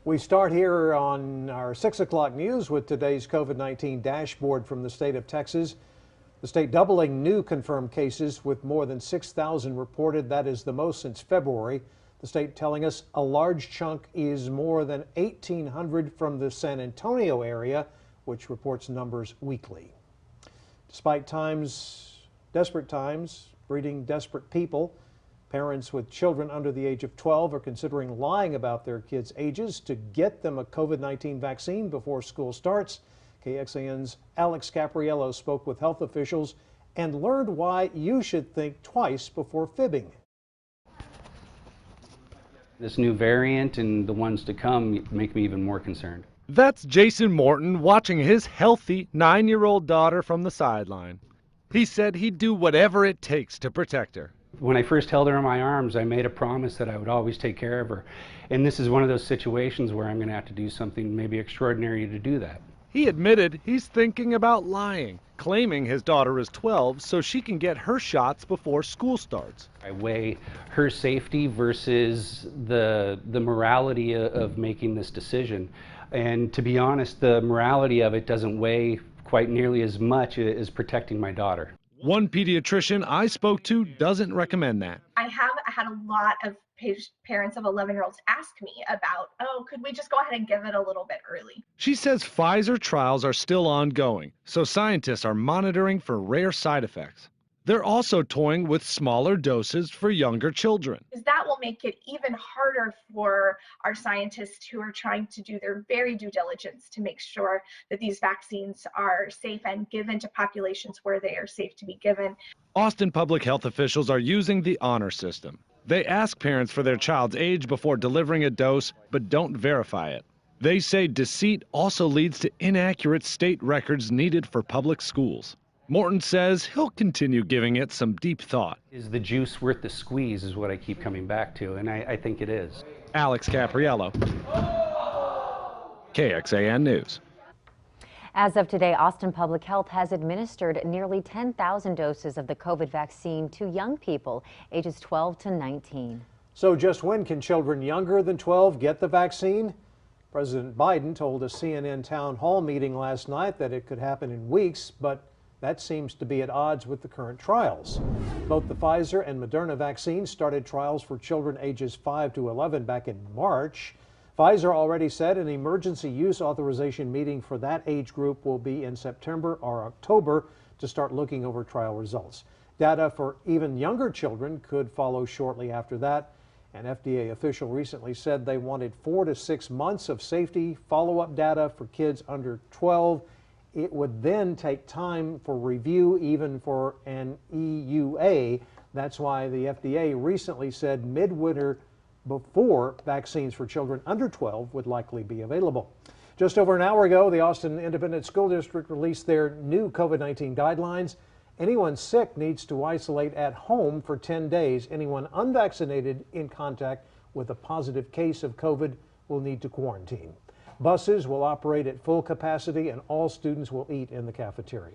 We start here on our 6 o'clock news with today's COVID-19 dashboard from the state of Texas. The state doubling new confirmed cases with more than 6,000 reported. That is the most since February. The state telling us a large chunk is more than 1,800 from the San Antonio area, which reports numbers weekly. Despite desperate times breeding desperate people, parents with children under the age of 12 are considering lying about their kids' ages to get them a COVID-19 vaccine before school starts. KXAN's Alex Capriello spoke with health officials and learned why you should think twice before fibbing. This new variant and the ones to come make me even more concerned. That's Jason Morton watching his healthy 9-year-old daughter from the sideline. He said he'd do whatever it takes to protect her. When I first held her in my arms, I made a promise that I would always take care of her. And this is one of those situations where I'm going to have to do something maybe extraordinary to do that. He admitted he's thinking about lying, claiming his daughter is 12 so she can get her shots before school starts. I weigh her safety versus the morality of making this decision. And to be honest, the morality of it doesn't weigh quite nearly as much as protecting my daughter. One pediatrician I spoke to doesn't recommend that. I have had a lot of parents of 11-year-olds ask me about, oh, could we just go ahead and give it a little bit early? She says Pfizer trials are still ongoing, so scientists are monitoring for rare side effects. They're also toying with smaller doses for younger children. Because that will make it even harder for our scientists who are trying to do their very due diligence to make sure that these vaccines are safe and given to populations where they are safe to be given. Austin public health officials are using the honor system. They ask parents for their child's age before delivering a dose, but don't verify it. They say deceit also leads to inaccurate state records needed for public schools. Morton says he'll continue giving it some deep thought. Is the juice worth the squeeze is what I keep coming back to, and I think it is. Alex Capriello, KXAN News. As of today, Austin Public Health has administered nearly 10,000 doses of the COVID vaccine to young people ages 12 to 19. So just when can children younger than 12 get the vaccine? President Biden told a CNN town hall meeting last night that it could happen in weeks, but that seems to be at odds with the current trials. Both the Pfizer and Moderna vaccines started trials for children ages 5 to 11 back in March. Pfizer already said an emergency use authorization meeting for that age group will be in September or October to start looking over trial results. Data for even younger children could follow shortly after that. An FDA official recently said they wanted 4 to 6 months of safety follow-up data for kids under 12. It would then take time for review, even for an EUA. That's why the FDA recently said midwinter before vaccines for children under 12 would likely be available. Just over an hour ago, the Austin Independent School District released their new COVID-19 guidelines. Anyone sick needs to isolate at home for 10 days. Anyone unvaccinated in contact with a positive case of COVID will need to quarantine. Buses will operate at full capacity and all students will eat in the cafeteria.